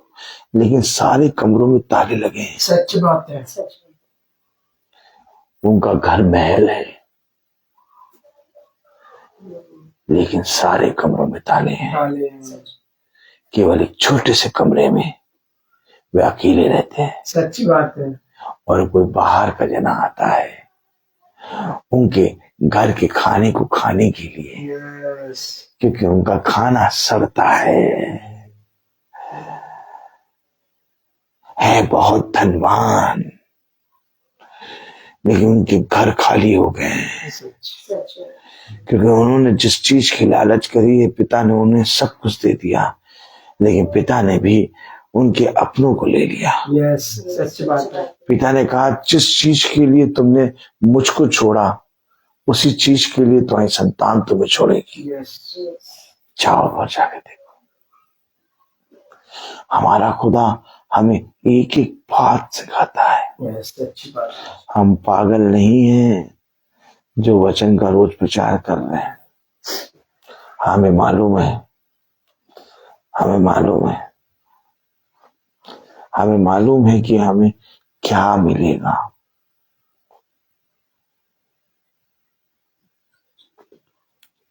लेकिन सारे कमरों में ताले लगे हैं। सच बात है। उनका घर महल है, लेकिन सारे कमरों में ताले हैं। केवल एक छोटे से कमरे में वे अकेले रहते हैं। सच्ची बात है। और कोई बाहर का जना आता है उनके घर के खाने को खाने के लिए, क्योंकि उनका खाना सड़ता है बहुत धनवान, लेकिन उनके घर खाली हो गए हैं, क्योंकि उन्होंने जिस चीज की लालच करी है, पिता ने उन्हें सब कुछ दे दिया, लेकिन पिता ने भी उनके अपनों को ले लिया। सच बात है। पिता ने कहा जिस चीज के लिए तुमने मुझको छोड़ा, उसी चीज के लिए तुम्हारी संतान तुम्हें छोड़ेगी। जाओ और जाके देखो। हमारा खुदा हमें एक एक बात सिखाता है। हम पागल नहीं हैं जो वचन का रोज प्रचार कर रहे हैं। हमें मालूम है, हमें मालूम है कि हमें क्या मिलेगा।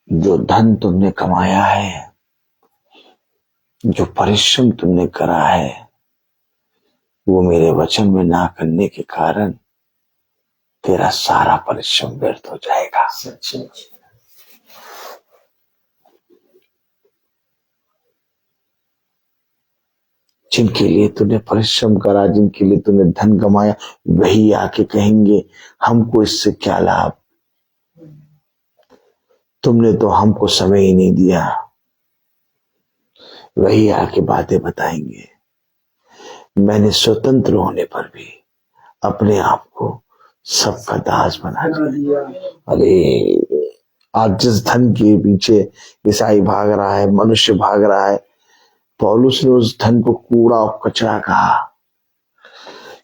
जो धन तुमने कमाया है, जो परिश्रम तुमने करा है, वो मेरे वचन में ना करने के कारण तेरा सारा परिश्रम व्यर्थ हो जाएगा। जिनके लिए तूने परिश्रम करा, जिनके लिए तूने धन कमाया, वही आके कहेंगे हमको इससे क्या लाभ, तुमने तो हमको समय ही नहीं दिया। वही आके बातें बताएंगे। मैंने स्वतंत्र होने पर भी अपने आप को सबका दास बना दिया। अरे आज जिस धन के पीछे ईसाई भाग रहा है, मनुष्य भाग रहा है, पौलुस ने उस धन को कूड़ा और कचरा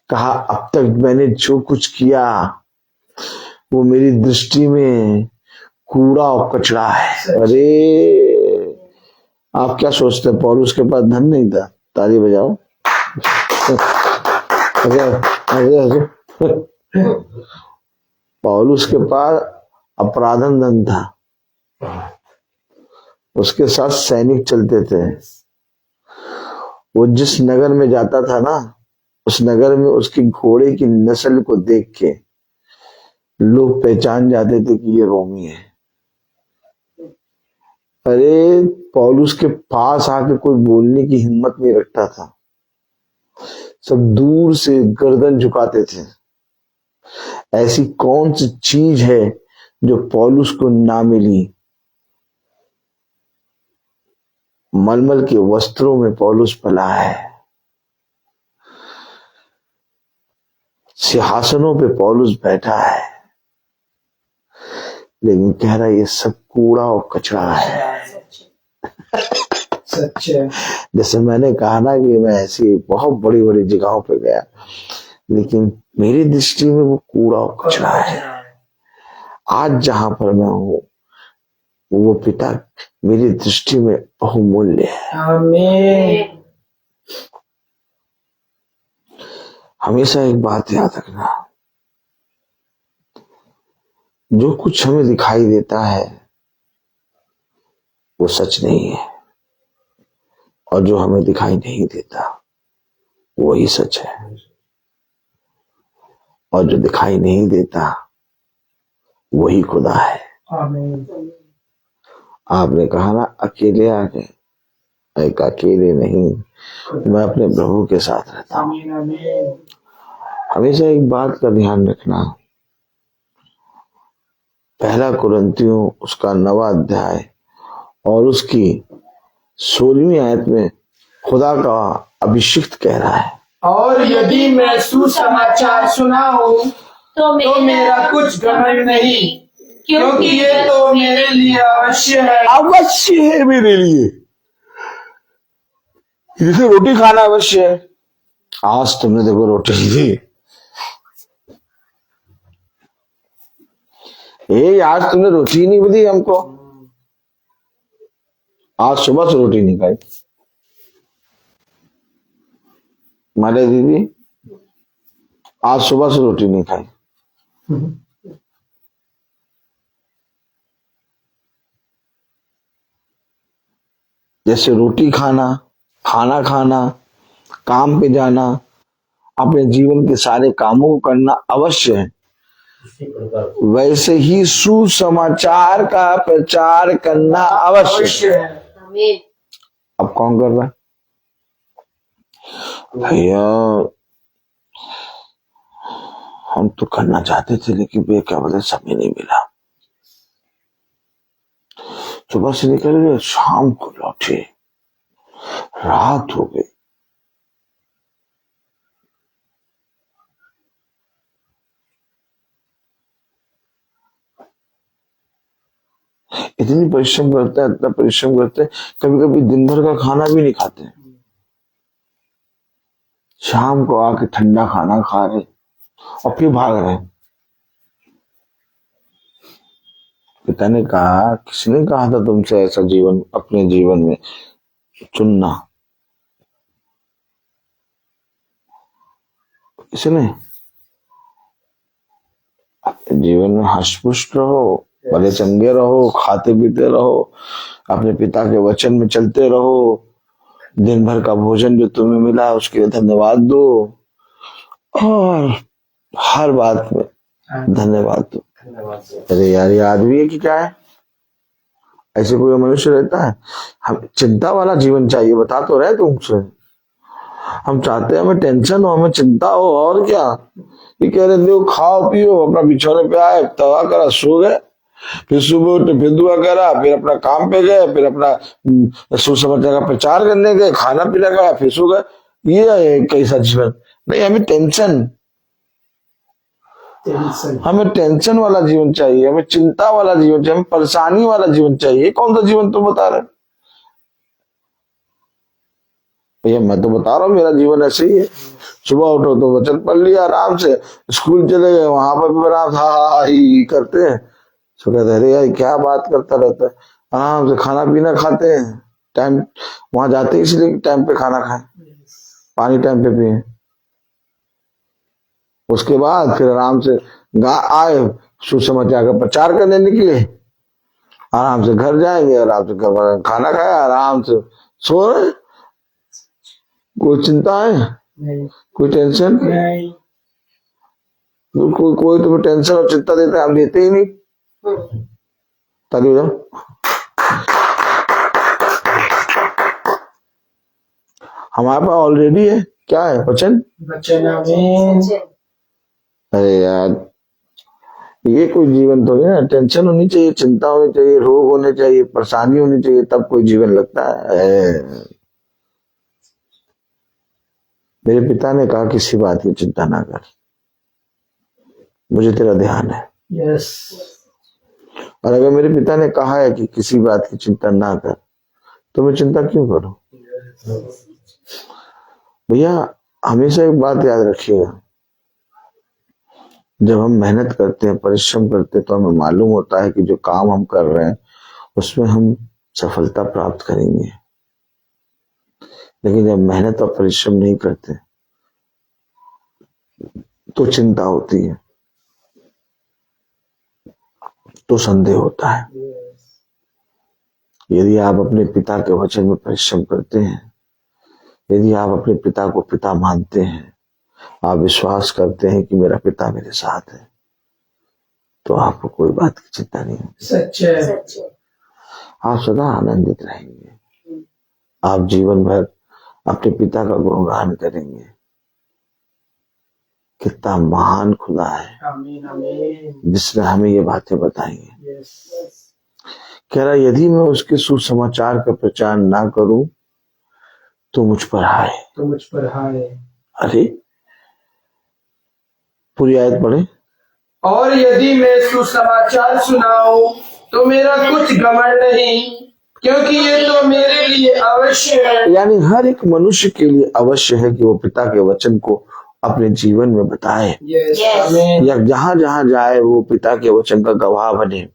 कहा अब तक मैंने जो कुछ किया वो मेरी दृष्टि में कूड़ा और कचरा है। अरे आप क्या सोचते हैं पौलुस के पास धन नहीं था? ताली बजाओ। पौलुस के पास अपराधन धन था, उसके साथ सैनिक चलते थे। वो जिस नगर में जाता था ना, उस नगर में उसके घोड़े की नस्ल को देख के लोग पहचान जाते थे कि ये रोमी है। अरे पौलुस के पास आके कोई बोलने की हिम्मत नहीं रखता था, सब दूर से गर्दन झुकाते थे। ऐसी कौन सी चीज है जो पौलुस को ना मिली? मलमल के वस्त्रों में पौलुस पला है, सिंहासनों पे पौलुस बैठा है, लेकिन कह रहा है ये सब कूड़ा और कचरा है। सच है। जैसे मैंने कहा ना कि मैं ऐसी बहुत बड़ी बड़ी जगहों पे गया, लेकिन मेरी दृष्टि में वो कूड़ा और कचरा है। आज जहां पर मैं हूँ वो पिता मेरी दृष्टि में बहुमूल्य है। आमीन। हमेशा एक बात याद रखना, जो कुछ हमें दिखाई देता है वो सच नहीं है, और जो हमें दिखाई नहीं देता वही सच है। और जो दिखाई नहीं देता वही खुदा है। आमीन। आपने कहा ना अकेले आ गए, एक अकेले नहीं, मैं अपने प्रभु के साथ रहता हूं। आमीन। आमीन। हमेशा एक बात का ध्यान रखना, पहला कुरिन्थियों उसका 9वां अध्याय और उसकी 16वीं आयत में खुदा का अभिषिक्त कह रहा है, और यदि मैं सुसमाचार सुनाऊं तो मेरा कुछ घमंड नहीं, क्योंकि ये तो मेरे लिए अवश्य है। अवश्य है मेरे लिए, जैसे रोटी खाना अवश्य है। आज तुमने देखो रोटी दी, आज तुमने रोटी नहीं दी हमको, आज सुबह से रोटी नहीं खाई। मारे दीदी आज सुबह से रोटी नहीं खाई। जैसे रोटी खाना, खाना खाना, काम पे जाना, अपने जीवन के सारे कामों को करना अवश्य है, वैसे ही सुसमाचार का प्रचार करना अवश्य है। अब कौन कर रहा है? भैया हम तो करना चाहते थे, लेकिन क्या बोले समय नहीं मिला। सुबह से निकल गए, शाम को लौटे, रात हो गई। इतनी परिश्रम करते हैं, इतना परिश्रम करते हैं, कभी कभी दिन भर का खाना भी नहीं खाते। शाम को आके ठंडा खाना खा रहे और फिर भाग रहे। पिता ने कहा, किसने कहा था तुमसे ऐसा जीवन अपने जीवन में चुनना? इसने अपने जीवन में हष्टपुष्ट रहो, भले चंगे रहो, खाते पीते रहो, अपने पिता के वचन में चलते रहो, दिन भर का भोजन जो तुम्हें मिला उसके लिए धन्यवाद दो, और हर बात में धन्यवाद दो। अरे यार ये आदमी है कि क्या है? ऐसे कोई मनुष्य रहता है? हम चिंता वाला जीवन चाहिए, बता तो रहे तुमसे। हम चाहते हैं हमें टेंशन हो, हमें चिंता हो, और क्या। ये कह रहे देखो खाओ पियो, अपना बिछौने पे आए, दवा करा, सो गए, फिर सुबह उठे, फिर दुआ करा, फिर अपना काम पे गए, फिर अपना सुसमाचार का प्रचार करने गए, खाना पीना खाया, फिर सो गए। ये है कैसा जीवन? नहीं, हमें टेंशन टेंशन वाला जीवन चाहिए, हमें चिंता वाला जीवन चाहिए, हमें परेशानी वाला जीवन चाहिए। कौन सा जीवन तुम बता रहे? भैया मैं तो बता रहा हूँ मेरा जीवन ऐसे ही है। सुबह उठो तो वचन पढ़ लिया, आराम से स्कूल चले गए, वहां पर भी आराम से हा ही करते हैं। तो कहते अरे यार क्या बात करता रहता है, आराम से खाना पीना खाते हैं, टाइम वहां जाते इसलिए टाइम पे खाना खाएं, पानी टाइम पे पिए, उसके बाद फिर आराम से आए, सुसमाचार का प्रचार करने निकले, आराम से घर जाएंगे, आराम से खाना खाया, आराम से सो रहे। कोई चिंता है? नहीं। कोई टेंशन नहीं। कोई तुम्हें टेंशन और चिंता देता है? हम देते ही नहीं। ताली बजाओ। हमारे पास ऑलरेडी है, क्या है? वचन। अरे यार ये कोई जीवन तो है ना? टेंशन होनी चाहिए, चिंता होनी चाहिए, रोग होने चाहिए, परेशानी होनी चाहिए, तब कोई जीवन लगता है। मेरे पिता ने कहा किसी बात की चिंता ना कर, मुझे तेरा ध्यान है। यस। और अगर मेरे पिता ने कहा है कि किसी बात की चिंता ना कर, तो मैं चिंता क्यों करूं? भैया हमेशा एक बात याद रखिएगा, जब हम मेहनत करते हैं, परिश्रम करते हैं, तो हमें मालूम होता है कि जो काम हम कर रहे हैं उसमें हम सफलता प्राप्त करेंगे। लेकिन जब मेहनत और परिश्रम नहीं करते तो चिंता होती है, तो संदेह होता है। यदि आप अपने पिता के वचन में परिश्रम करते हैं, यदि आप अपने पिता को पिता मानते हैं, आप विश्वास करते हैं कि मेरा पिता मेरे साथ है, तो आपको कोई बात की चिंता नहीं होगी। सच है। आप सदा आनंदित रहेंगे। आप जीवन भर अपने पिता का गुणगान करेंगे। कितना महान खुदा है आमीन आमीन। जिसने हमें ये बातें बताई हैं। कह रहा यदि मैं उसके सुसमाचार का प्रचार ना करूं तो मुझ पर हाय। अरे पूरी आयत पढ़े। और यदि मैं सुसमाचार सुनाऊं तो मेरा कुछ घमंड नहीं, क्योंकि ये तो मेरे लिए अवश्य है। यानी हर एक मनुष्य के लिए अवश्य है कि वो पिता के वचन को अपने जीवन में बताए। या जहां जहां जाए वो पिता के वचन का गवाह बने।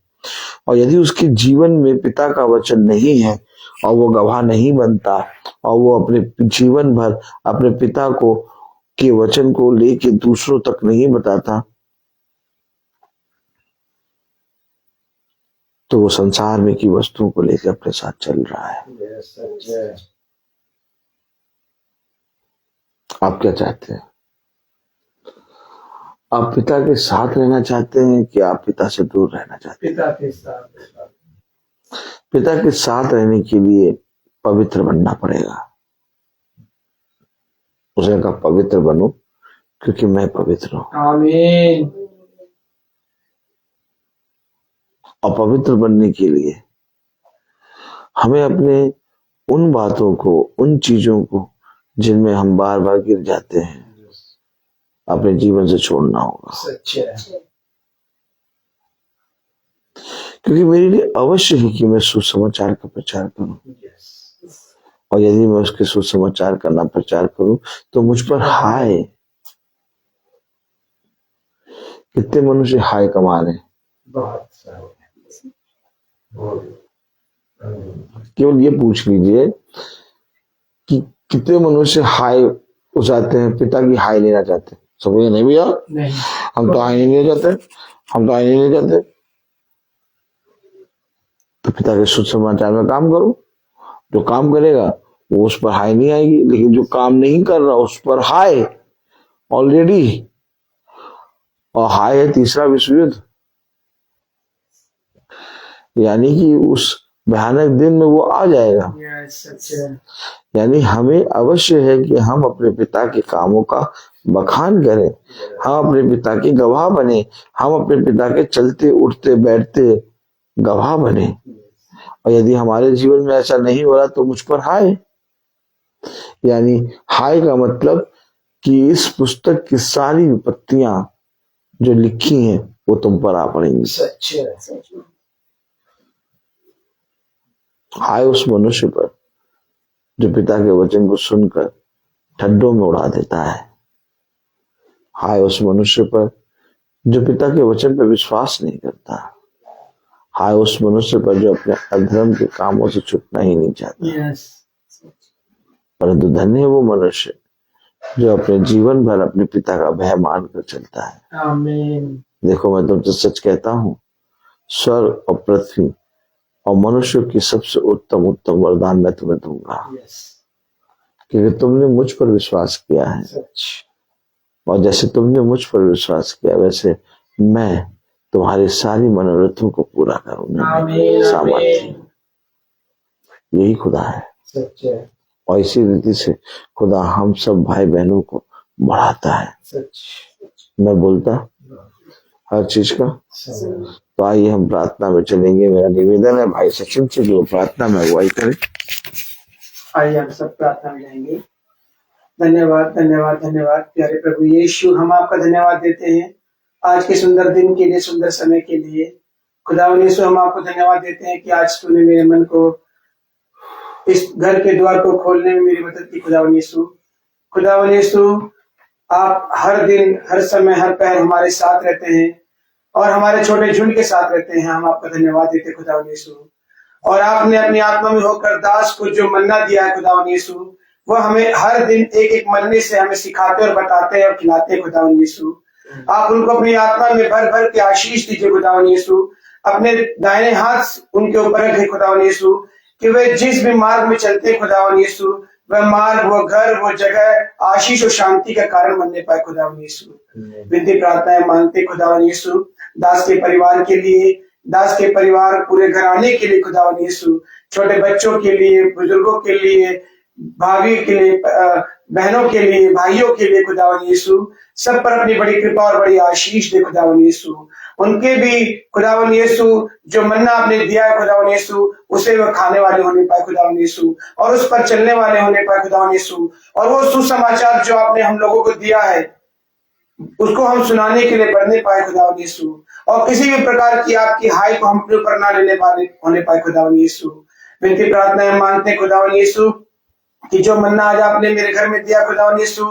और यदि उसके जीवन में पिता का वचन नहीं है और वो गवाह नहीं बनता और वो अपने जीवन भर अपने पिता को के वचन को लेके दूसरों तक नहीं बताता, तो वो संसार में की वस्तुओं को लेकर अपने साथ चल रहा है। आप क्या चाहते हैं? आप पिता के साथ रहना चाहते हैं कि आप पिता से दूर रहना चाहते हैं? पिता के साथ। पिता के साथ रहने के लिए पवित्र बनना पड़ेगा। उसने कहा पवित्र बनो क्योंकि मैं पवित्र हूं। आमीन। और पवित्र बनने के लिए हमें अपने उन बातों को, उन चीजों को जिनमें हम बार बार गिर जाते हैं, अपने जीवन से छोड़ना होगा। सच है। क्योंकि मेरे लिए अवश्य है कि मैं सुसमाचार का प्रचार करूं। और यदि मैं उसके सुसमाचार का प्रचार करूं तो मुझ पर हाय। कितने मनुष्य हाय कमा रहे हैं? बहुत सारे। केवल ये पूछ लीजिए कि कितने मनुष्य हाय उठाते हैं, पिता की हाय लेना चाहते हैं। सब नहीं भैया, हम तो हाय नहीं ले जाते, हम तो हाय नहीं ले जाते। तो पिता के सुसमाचार में काम करो। जो काम करेगा वो उस पर हाय नहीं आएगी, लेकिन जो काम नहीं कर रहा उस पर हाय ऑलरेडी। और हाय है तीसरा विश्व युद्ध। यानी कि उस भयानक दिन में वो आ जाएगा। यानी हमें अवश्य है कि हम अपने पिता के कामों का बखान करें, हम अपने पिता के गवाह बने, हम अपने पिता के चलते उठते बैठते गवाह बने। और यदि हमारे जीवन में ऐसा नहीं हो रहा तो मुझ पर हाय। यानी हाय का मतलब कि इस पुस्तक की सारी विपत्तियां जो लिखी हैं वो तुम पर आ पड़ेंगी। हाय उस मनुष्य पर जो पिता के वचन को सुनकर ठड्डों में उड़ा देता है। हाय उस मनुष्य पर जो पिता के वचन पर विश्वास नहीं करता। हाय उस मनुष्य पर जो अपने अधर्म के कामों से छूटना ही नहीं चाहता। परंतु धन्य है वो मनुष्य जो अपने जीवन भर अपने पिता का भय मानकर चलता है। आमीन। देखो मैं तुमसे सच कहता हूं, स्वर्ग और पृथ्वी और मनुष्य की सबसे उत्तम उत्तम वरदान मैं तुम्हें दूंगा, क्योंकि तुमने मुझ पर विश्वास किया है। और जैसे तुमने मुझ पर विश्वास किया वैसे मैं तुम्हारी सारी मनोरथों को पूरा करूंगा। सामर्थ्य यही खुदा है। और इसी रीति से खुदा हम सब भाई बहनों को बढ़ाता है। मैं बोलता हर चीज का। तो आइए हम प्रार्थना में चलेंगे। मेरा निवेदन है भाई सचिन से जो प्रार्थना में अगुवाई करें। आइए हम सब प्रार्थना में जाएंगे। धन्यवाद धन्यवाद धन्यवाद प्यारे प्रभु यीशु, हम आपका धन्यवाद देते हैं आज के सुंदर दिन के लिए, सुंदर समय के लिए। खुदा यीशु हम आपको धन्यवाद देते हैं कि आज तूने मेरे मन को इस घर के द्वार को खोलने में मेरी मदद की खुदावन यीशु। खुदावन यीशु, आप हर दिन, हर समय, हर पहर हमारे साथ रहते हैं और हमारे छोटे झुंड के साथ रहते हैं। हम आपका धन्यवाद देते हैं खुदावन यीशु। और आपने अपनी आत्मा में होकर दास को जो मन्ना दिया है खुदावन यीशु, वो हमें हर दिन एक एक मन्ने से हमें सिखाते और बताते हैं और खिलाते हैं खुदावन यीशु। आप उनको अपनी आत्मा में भर भर के आशीष दीजिए खुदावन यीशु। अपने दाहिने हाथ उनके ऊपर रखे खुदावन यीशु, कि वे जिस भी मार्ग में चलते खुदावन यीशु, वह मार्ग, वो घर, वो जगह आशीष और शांति का कारण बनने पाए खुदावन यीशु। विनती प्रार्थनाएं मांगते खुदावन यीशु दास के परिवार के लिए, दास के परिवार पूरे घराने के लिए खुदावन यीशु, छोटे बच्चों के लिए, बुजुर्गों के लिए, भाभी के लिए, बहनों के लिए, भाइयों के लिए खुदावन यीशु, सब पर अपनी बड़ी कृपा और बड़ी आशीष दे खुदावन यीशु। उनके भी खुदावन यीशु जो मन्ना आपने दिया है खुदावन यीशु, उसे वह खाने वाले होने पाए खुदावन यीशु, और उस पर चलने वाले होने पाए खुदावन यीशु। और वो सुसमाचार जो आपने हम लोगों को दिया है, उसको हम सुनाने के लिए बढ़ने पाए खुदावन यीशु, और किसी भी प्रकार की आपकी हाई को हम अपने ऊपर ना लेने पाए होने पाए खुदावन यीशु। विनती प्रार्थनाएं मांगते हैं खुदावन यीशु, कि जो मन्ना आज आपने मेरे घर में दिया खुदावन यीशु,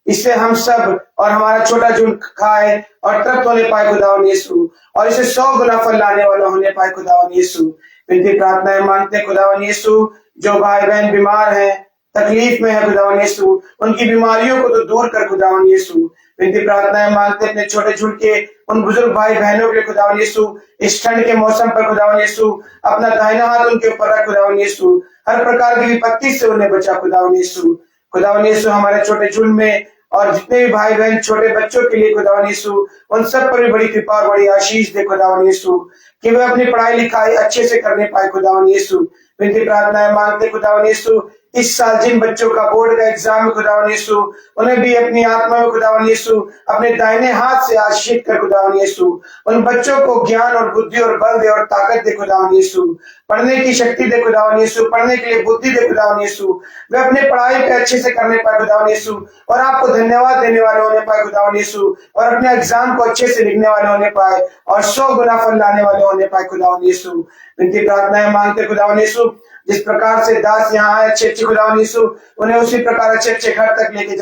इससे हम सब और हमारा छोटा झुंड खाए और तृप्त होने पाए खुदावन यीशु, और इसे 100 गुना फल लाने वाला होने पाए खुदावन यीशु। विनती प्रार्थनाएं मांगते खुदावन यीशु, जो भाई बहन बीमार हैं, तकलीफ में है खुदावन यीशु, उनकी बीमारियों को तो दूर कर खुदावन यीशु। विनती प्रार्थनाएं मांगते अपने छोटे झुंड के उन बुजुर्ग भाई बहनों के खुदावन यीशु, इस ठंड के मौसम पर खुदावन यीशु, अपना दाहिना हाथ उनके ऊपर रख खुदावन यीशु, हर प्रकार की विपत्ति से उन्हें बचा खुदावन यीशु। खुदावन यीशु, हमारे छोटे झुंड में और जितने भी भाई बहन छोटे बच्चों के लिए खुदावन यीशु, उन सब पर भी बड़ी कृपा और बड़ी आशीष दे खुदावन यीशु, कि वे अपनी पढ़ाई लिखाई अच्छे से करने पाए खुदावन यीशु। विनती प्रार्थनाएं मांगते खुदावन यीशु, इस साल जिन बच्चों का बोर्ड का एग्जाम है खुदावन यीशु, उन्हें भी अपनी आत्मा में खुदावन यीशु अपने दाहिने हाथ से आशीषित कर खुदावन यीशु। उन बच्चों को ज्ञान और बुद्धि और बल दे और ताकत दे खुदावन यीशु, पढ़ने की शक्ति दे खुदावन यीशु, पढ़ने के लिए बुद्धि दे खुदावन यीशु, वे अपने पढ़ाई पे अच्छे से करने पाए खुदावन यीशु, और आपको धन्यवाद देने वाले होने पाए खुदावन यीशु, और अपने एग्जाम को अच्छे से लिखने वाले होने पाए और 100 गुना फल लाने वाले होने पाए खुदावन यीशु। विनती प्रार्थनाएं मांगते खुदावन यीशु, जिस प्रकार से दास यहाँ आए अच्छे अच्छे खुदावन यीशु, उन्हें उसी प्रकार अच्छे अच्छे घर तक लेके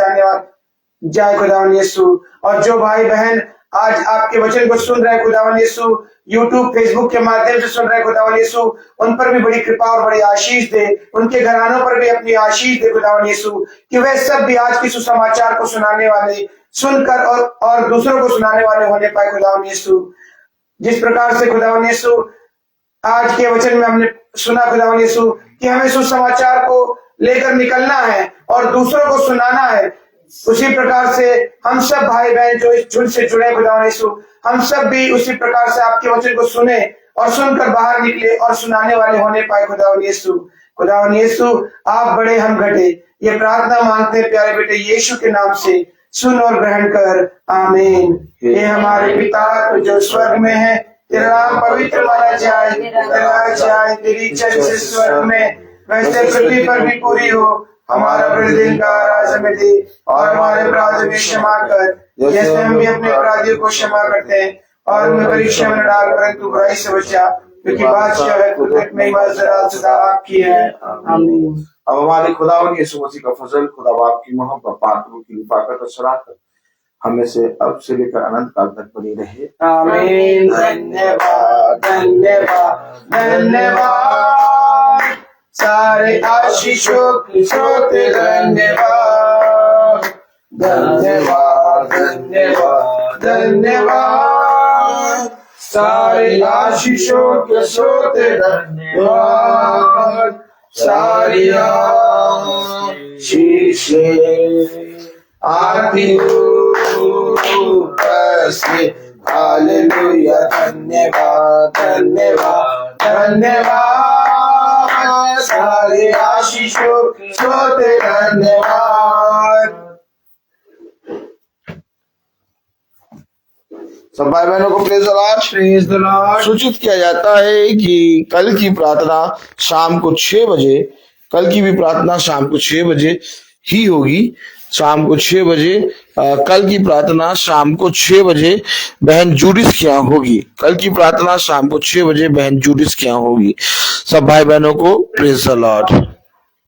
जाए खुदावन यीशु। और जो भाई बहन आज आपके वचन को सुन रहे खुदावन यीशु, यूट्यूब फेसबुक के माध्यम से सुन रहे खुदावन यीशु, उन पर भी बड़ी कृपा और बड़ी आशीष दे, उनके घरानों पर भी अपनी आशीष दे खुदावन यीशु, कि वे सब भी आज की सुसमाचार को सुनाने वाले, सुनकर और दूसरों को सुनाने वाले होने पाए खुदावन यीशु। जिस प्रकार से खुदावन यीशु आज के वचन में हमने सुना खुदावन यीशु, कि हमें सुसमाचार को लेकर निकलना है और दूसरों को सुनाना है, उसी प्रकार से हम सब भाई बहन जो इस झुंड से जुड़े खुदावन यीशु, हम सब भी उसी प्रकार से आपके वचन को सुने और सुनकर बाहर निकले और सुनाने वाले होने पाए खुदावन यीशु। खुदावन यीशु, आप बड़े हम घटे, ये प्रार्थना मांगते हैं प्यारे बेटे यीशु के नाम से, सुन और ग्रहण कर, आमीन। ये हमारे पिता जो स्वर्ग में है, तेरा नाम पवित्र माना जाए, तेरा जाए, तेरी इच्छा जैसे स्वर्ग में वैसे पृथ्वी पर भी पूरी हो। हमारा प्रतिदिन का आहार हमें दे, और हमारे अपराध भी क्षमा कर, जैसे हम भी अपने अपराधियों को क्षमा करते हैं, और हमें परीक्षा में न डाल, परंतु बुराई से बचा, क्योंकि बादशाह है, कुदरत में सदा आपकी है, आमीन। अब हमारे खुदावन यीशु मसीह का फजल, खुदा बाप की मोहब्बत, पाक रूह की हिफाजत और शराफत हमें से अब से लेकर अनंत काल तक बनी रहे, आमीन। धन्यवाद धन्यवाद धन्यवाद, सारे आशीषों के स्रोते धन्यवाद, धन्यवाद धन्यवाद धन्यवाद, सारे आशीषों के स्रोते धन्यवाद, सारी आशीषें आती ऊपर से, हालेलुया। धन्यवाद धन्यवाद धन्यवाद, सारे आशीषों के स्रोते धन्यवाद। सब भाई बहनों को प्रेज द लॉर्ड। सूचित किया जाता है कि कल की प्रार्थना शाम को 6 बजे, कल की भी प्रार्थना शाम को 6 बजे ही होगी, शाम को 6 बजे। कल की प्रार्थना शाम को 6 बजे बहन जूडिस के यहाँ होगी, कल की प्रार्थना शाम को 6 बजे बहन जूडिस के यहाँ होगी। सब भाई बहनों को प्रेज द लॉर्ड।